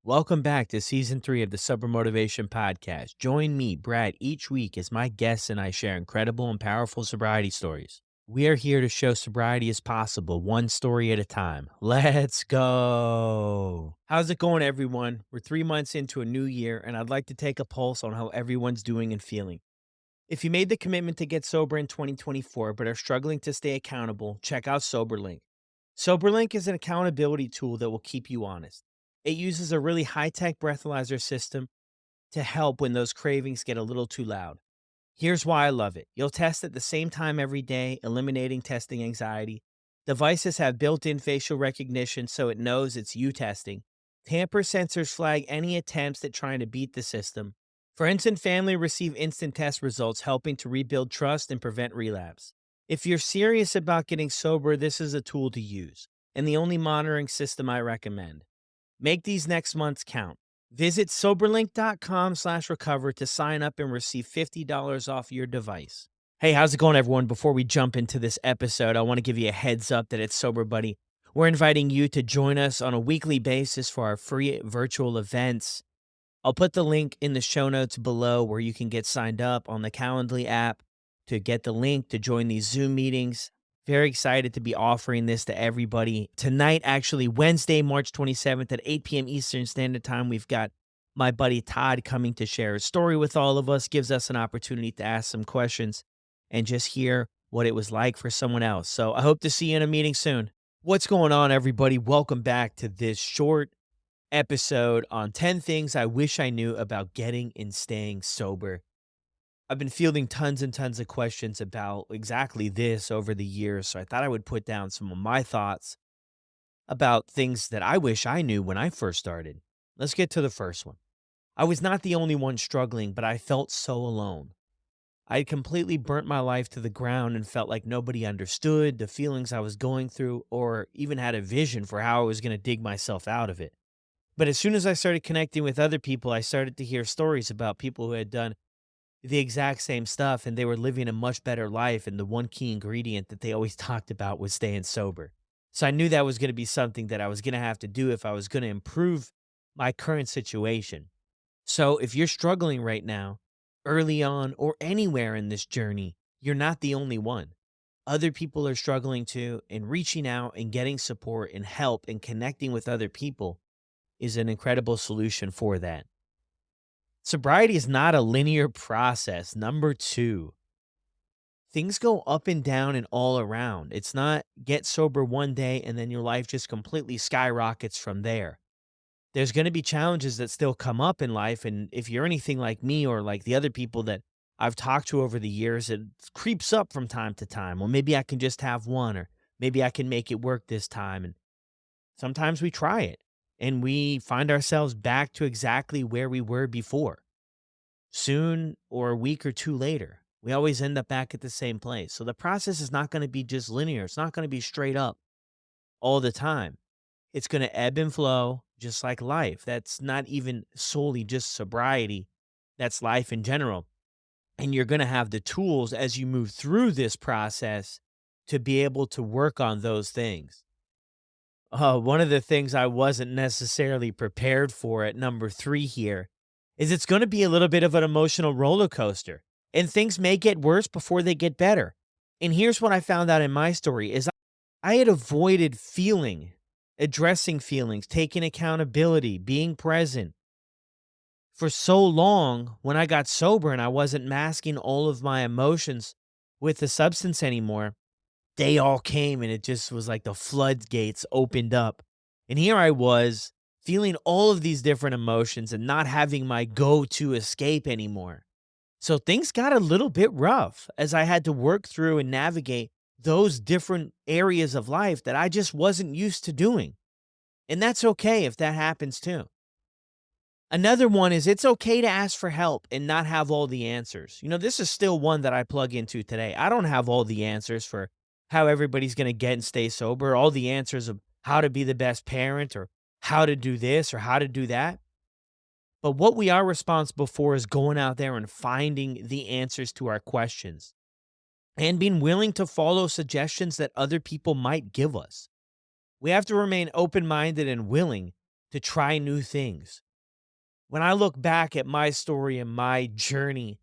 Welcome back to season 3 of the Sober Motivation Podcast. Join me, Brad, each week as my guests and I share incredible and powerful sobriety stories. We are here to show sobriety is possible, one story at a time. Let's go. How's it going, everyone? We're 3 months into a new year, and I'd like to take a pulse on how everyone's doing and feeling. If you made the commitment to get sober in 2024 but are struggling to stay accountable, check out SoberLink. SoberLink is an accountability tool that will keep you honest. It uses a really high tech breathalyzer system to help when those cravings get a little too loud. Here's why I love it. You'll test at the same time every day, eliminating testing anxiety. Devices have built in facial recognition so it knows it's you testing. Tamper sensors flag any attempts at trying to beat the system. Friends and family receive instant test results, helping to rebuild trust and prevent relapse. If you're serious about getting sober, this is a tool to use, and the only monitoring system I recommend. Make these next months count. Visit soberlink.com/recover to sign up and receive $50 off your device. Hey, how's it going, everyone? Before we jump into this episode, I want to give you a heads up that it's Sober Buddy. We're inviting you to join us on a weekly basis for our free virtual events. I'll put the link in the show notes below where you can get signed up on the Calendly app to get the link to join these Zoom meetings. Very excited to be offering this to everybody. Tonight, actually, Wednesday, March 27th at 8 p.m. Eastern Standard Time, we've got my buddy Todd coming to share his story with all of us, gives us an opportunity to ask some questions and just hear what it was like for someone else. So I hope to see you in a meeting soon. What's going on, everybody? Welcome back to this short episode on 10 things I wish I knew about getting and staying sober. I've been fielding tons and tons of questions about exactly this over the years, so I thought I would put down some of my thoughts about things that I wish I knew when I first started. Let's get to the first one. I was not the only one struggling, but I felt so alone. I had completely burnt my life to the ground and felt like nobody understood the feelings I was going through or even had a vision for how I was going to dig myself out of it. But as soon as I started connecting with other people, I started to hear stories about people who had done the exact same stuff and they were living a much better life. And the one key ingredient that they always talked about was staying sober. So I knew that was going to be something that I was going to have to do if I was going to improve my current situation. So if you're struggling right now, early on, or anywhere in this journey, you're not the only one. Other people are struggling too, and reaching out and getting support and help and connecting with other people is an incredible solution for that. Sobriety is not a linear process. Number two, things go up and down and all around. It's not get sober one day and then your life just completely skyrockets from there. There's going to be challenges that still come up in life. And if you're anything like me or like the other people that I've talked to over the years, it creeps up from time to time. Well, maybe I can just have one, or maybe I can make it work this time. And sometimes we try it and we find ourselves back to exactly where we were before. Soon or a week or two later, we always end up back at the same place. So the process is not going to be just linear. It's not going to be straight up all the time. It's going to ebb and flow just like life. That's not even solely just sobriety. That's life in general. And you're going to have the tools as you move through this process to be able to work on those things. One of the things I wasn't necessarily prepared for at number 3 here is it's going to be a little bit of an emotional roller coaster, and things may get worse before they get better. And here's what I found out in my story is I had avoided addressing feelings, taking accountability, being present for so long. When I got sober and I wasn't masking all of my emotions with the substance anymore, they all came and it just was like the floodgates opened up. And here I was feeling all of these different emotions and not having my go-to escape anymore. So things got a little bit rough as I had to work through and navigate those different areas of life that I just wasn't used to doing. And that's okay if that happens too. Another one is it's okay to ask for help and not have all the answers. This is still one that I plug into today. I don't have all the answers for how everybody's going to get and stay sober, all the answers of how to be the best parent or how to do this or how to do that. But what we are responsible for is going out there and finding the answers to our questions and being willing to follow suggestions that other people might give us. We have to remain open-minded and willing to try new things. When I look back at my story and my journey,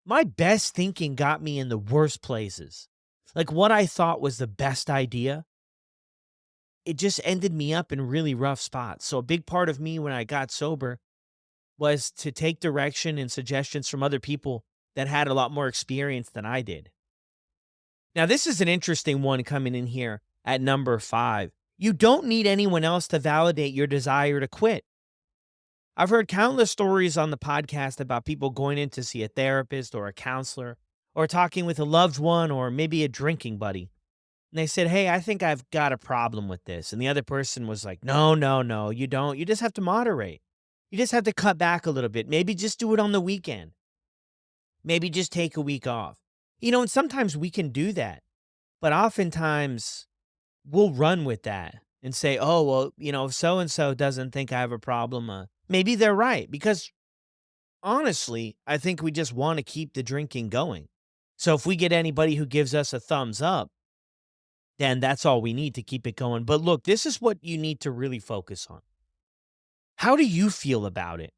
my best thinking got me in the worst places. Like what I thought was the best idea, it just ended me up in really rough spots. So a big part of me when I got sober was to take direction and suggestions from other people that had a lot more experience than I did. Now, this is an interesting one coming in here at number 5. You don't need anyone else to validate your desire to quit. I've heard countless stories on the podcast about people going in to see a therapist or a counselor or talking with a loved one or maybe a drinking buddy. And they said, "Hey, I think I've got a problem with this." And the other person was like, "No, no, no, you don't. You just have to moderate. You just have to cut back a little bit. Maybe just do it on the weekend. Maybe just take a week off." And sometimes we can do that. But oftentimes we'll run with that and say, "Oh, well, if so and so doesn't think I have a problem, maybe they're right." Because honestly, I think we just want to keep the drinking going. So if we get anybody who gives us a thumbs up, then that's all we need to keep it going. But look, this is what you need to really focus on. How do you feel about it?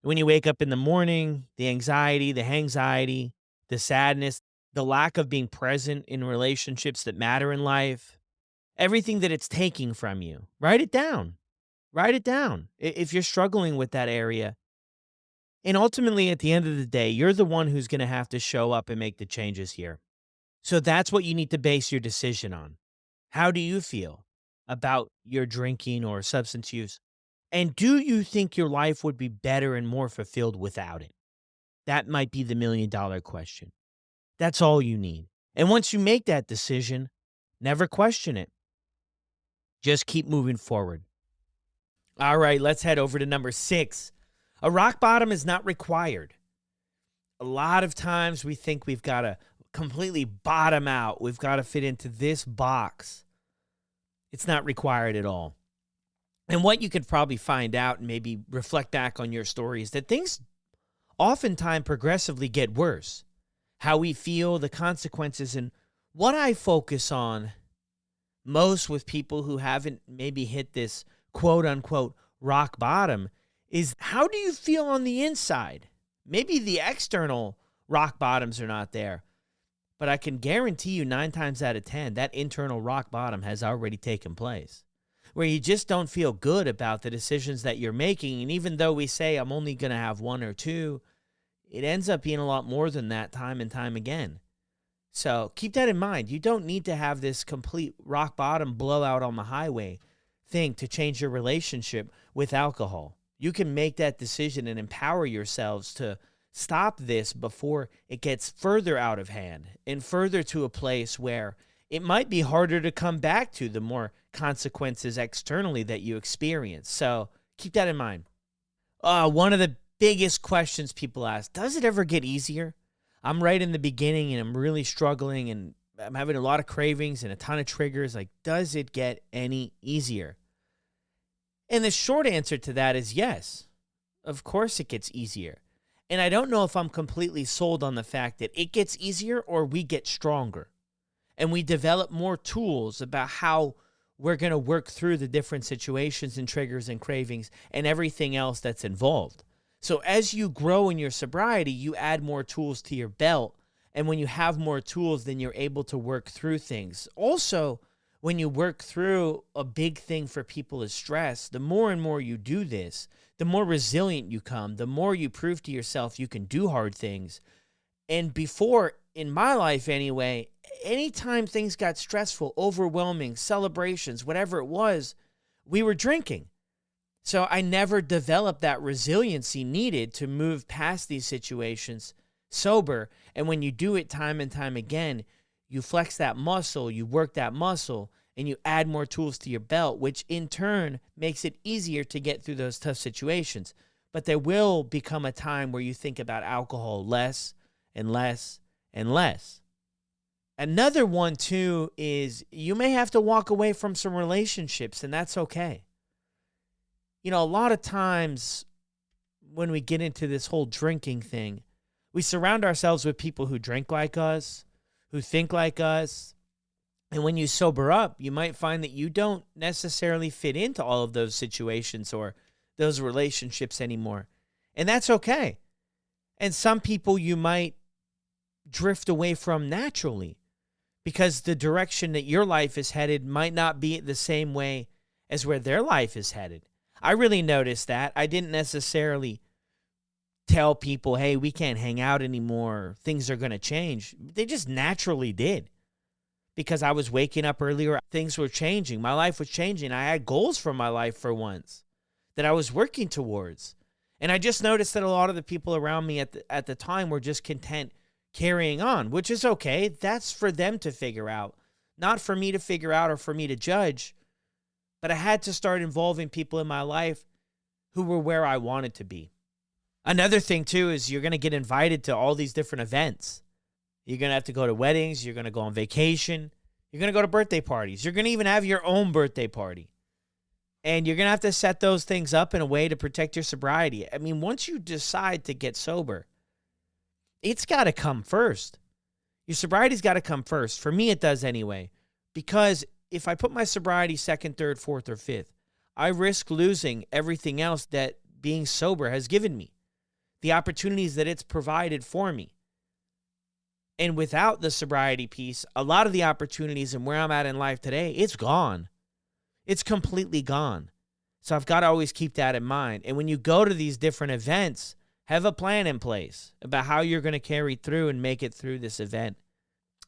When you wake up in the morning, the anxiety, the anxiety, the sadness, the lack of being present in relationships that matter in life, everything that it's taking from you, write it down. Write it down if you're struggling with that area. And ultimately, at the end of the day, you're the one who's going to have to show up and make the changes here. So that's what you need to base your decision on. How do you feel about your drinking or substance use? And do you think your life would be better and more fulfilled without it? That might be the $1,000,000 question. That's all you need. And once you make that decision, never question it. Just keep moving forward. All right, let's head over to number 6. A rock bottom is not required. A lot of times we think we've got to completely bottom out. We've got to fit into this box. It's not required at all. And what you could probably find out and maybe reflect back on your story is that things oftentimes progressively get worse. How we feel, the consequences, and what I focus on most with people who haven't maybe hit this quote unquote rock bottom is how do you feel on the inside? Maybe the external rock bottoms are not there, but I can guarantee you 9 times out of 10, that internal rock bottom has already taken place where you just don't feel good about the decisions that you're making. And even though we say I'm only going to have 1 or 2, it ends up being a lot more than that time and time again. So keep that in mind. You don't need to have this complete rock bottom blowout on the highway thing to change your relationship with alcohol. You can make that decision and empower yourselves to stop this before it gets further out of hand and further to a place where it might be harder to come back to the more consequences externally that you experience. So keep that in mind. One of the biggest questions people ask, does it ever get easier? I'm right in the beginning and I'm really struggling and I'm having a lot of cravings and a ton of triggers. Like, does it get any easier? And the short answer to that is yes. Of course it gets easier. And I don't know if I'm completely sold on the fact that it gets easier or we get stronger. And we develop more tools about how we're going to work through the different situations and triggers and cravings and everything else that's involved. So as you grow in your sobriety, you add more tools to your belt. And when you have more tools, then you're able to work through things. Also, when you work through a big thing for people is stress, the more and more you do this, the more resilient you come, the more you prove to yourself you can do hard things. And before, in my life anyway, anytime things got stressful, overwhelming, celebrations, whatever it was, we were drinking. So I never developed that resiliency needed to move past these situations sober. And when you do it time and time again, you flex that muscle, you work that muscle, and you add more tools to your belt, which in turn makes it easier to get through those tough situations. But there will become a time where you think about alcohol less and less and less. Another one, too, is you may have to walk away from some relationships, and that's okay. A lot of times when we get into this whole drinking thing, we surround ourselves with people who drink like us, who think like us, And when you sober up, you might find that you don't necessarily fit into all of those situations or those relationships anymore. And that's okay. And some people you might drift away from naturally because the direction that your life is headed might not be the same way as where their life is headed. I really noticed that. I didn't necessarily tell people, hey, we can't hang out anymore. Things are going to change. They just naturally did because I was waking up earlier. Things were changing. My life was changing. I had goals for my life for once that I was working towards. And I just noticed that a lot of the people around me at the time were just content carrying on, which is okay. That's for them to figure out, not for me to figure out or for me to judge. But I had to start involving people in my life who were where I wanted to be. Another thing, too, is you're going to get invited to all these different events. You're going to have to go to weddings. You're going to go on vacation. You're going to go to birthday parties. You're going to even have your own birthday party. And you're going to have to set those things up in a way to protect your sobriety. I mean, once you decide to get sober, it's got to come first. Your sobriety's got to come first. For me, it does anyway. Because if I put my sobriety second, third, fourth, or fifth, I risk losing everything else that being sober has given me, the opportunities that it's provided for me. And without the sobriety piece, a lot of the opportunities and where I'm at in life today, it's gone. It's completely gone. So I've got to always keep that in mind. And when you go to these different events, have a plan in place about how you're going to carry through and make it through this event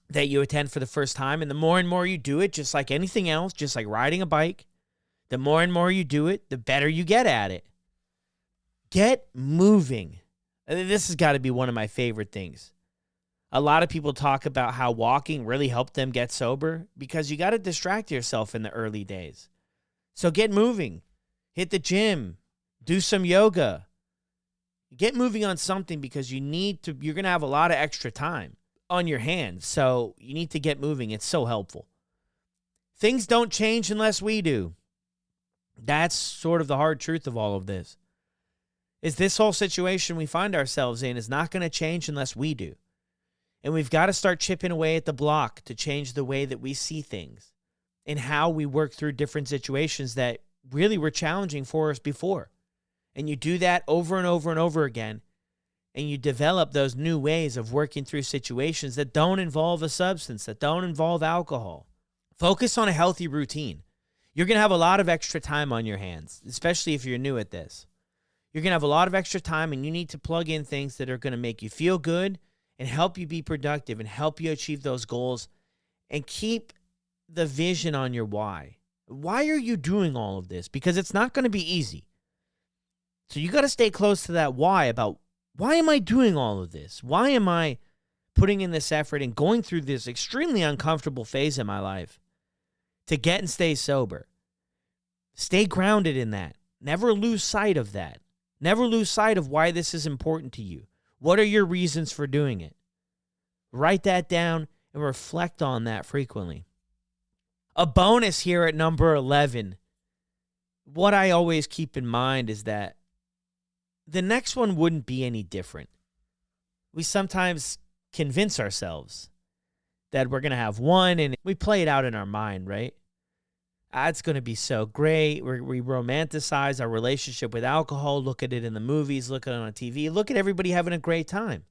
that you attend for the first time. And the more and more you do it, just like anything else, just like riding a bike, the more and more you do it, the better you get at it. Get moving. This has got to be one of my favorite things. A lot of people talk about how walking really helped them get sober because you got to distract yourself in the early days. So get moving. Hit the gym. Do some yoga. Get moving on something because you're going to have a lot of extra time on your hands. So you need to get moving. It's so helpful. Things don't change unless we do. That's sort of the hard truth of all of this. Is this whole situation we find ourselves in is not going to change unless we do. And we've got to start chipping away at the block to change the way that we see things and how we work through different situations that really were challenging for us before. And you do that over and over and over again, and you develop those new ways of working through situations that don't involve a substance, that don't involve alcohol. Focus on a healthy routine. You're going to have a lot of extra time on your hands, especially if you're new at this. You're going to have a lot of extra time, and you need to plug in things that are going to make you feel good and help you be productive and help you achieve those goals, and keep the vision on your why. Why are you doing all of this? Because it's not going to be easy. So you got to stay close to that why about why am I doing all of this? Why am I putting in this effort and going through this extremely uncomfortable phase in my life to get and stay sober? Stay grounded in that. Never lose sight of that. Never lose sight of why this is important to you. What are your reasons for doing it? Write that down and reflect on that frequently. A bonus here at number 11. What I always keep in mind is that the next one wouldn't be any different. We sometimes convince ourselves that we're going to have one, and we play it out in our mind, right? It's going to be so great. We romanticize our relationship with alcohol, look at it in the movies, look at it on TV, look at everybody having a great time.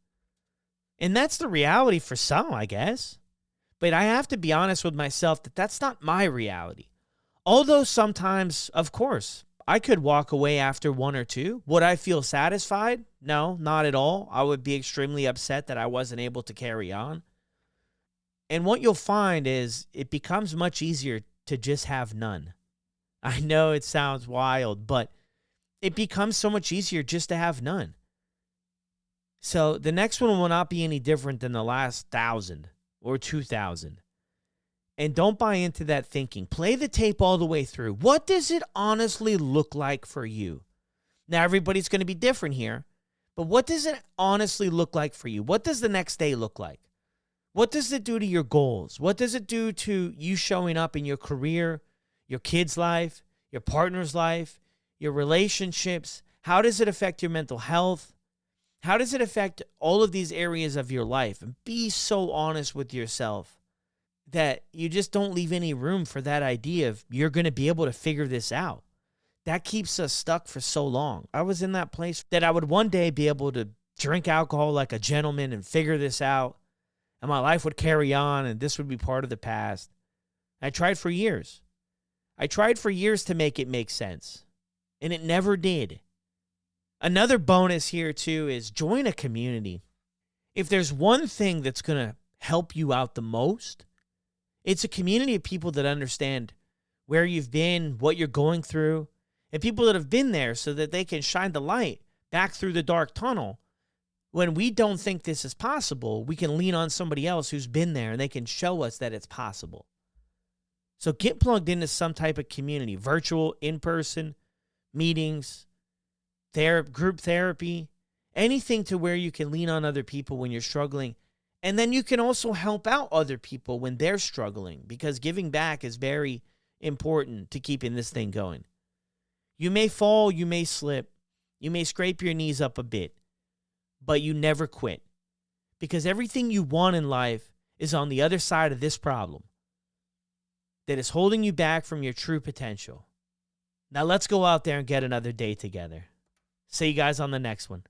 And that's the reality for some, I guess. But I have to be honest with myself that that's not my reality. Although sometimes, of course, I could walk away after one or two. Would I feel satisfied? No, not at all. I would be extremely upset that I wasn't able to carry on. And what you'll find is it becomes much easier to just have none. I know it sounds wild, but it becomes so much easier just to have none. So the next one will not be any different than the last 1,000 or 2,000. And don't buy into that thinking. Play the tape all the way through. What does it honestly look like for you? Now, everybody's going to be different here, but what does it honestly look like for you? What does the next day look like? What does it do to your goals? What does it do to you showing up in your career, your kid's life, your partner's life, your relationships? How does it affect your mental health? How does it affect all of these areas of your life? And be so honest with yourself. that you just don't leave any room for that idea of you're going to be able to figure this out. That keeps us stuck for so long. I was in that place that I would one day be able to drink alcohol like a gentleman and figure this out, and my life would carry on, and this would be part of the past. I tried for years. I tried for years to make it make sense, and it never did. Another bonus here, too, is join a community. If there's one thing that's going to help you out the most, it's a community of people that understand where you've been, what you're going through, and people that have been there so that they can shine the light back through the dark tunnel. When we don't think this is possible, we can lean on somebody else who's been there and they can show us that it's possible. So get plugged into some type of community, virtual, in-person, meetings, group therapy, anything to where you can lean on other people when you're struggling. And then you can also help out other people when they're struggling, because giving back is very important to keeping this thing going. You may fall, you may slip, you may scrape your knees up a bit, but you never quit, because everything you want in life is on the other side of this problem that is holding you back from your true potential. Now let's go out there and get another day together. See you guys on the next one.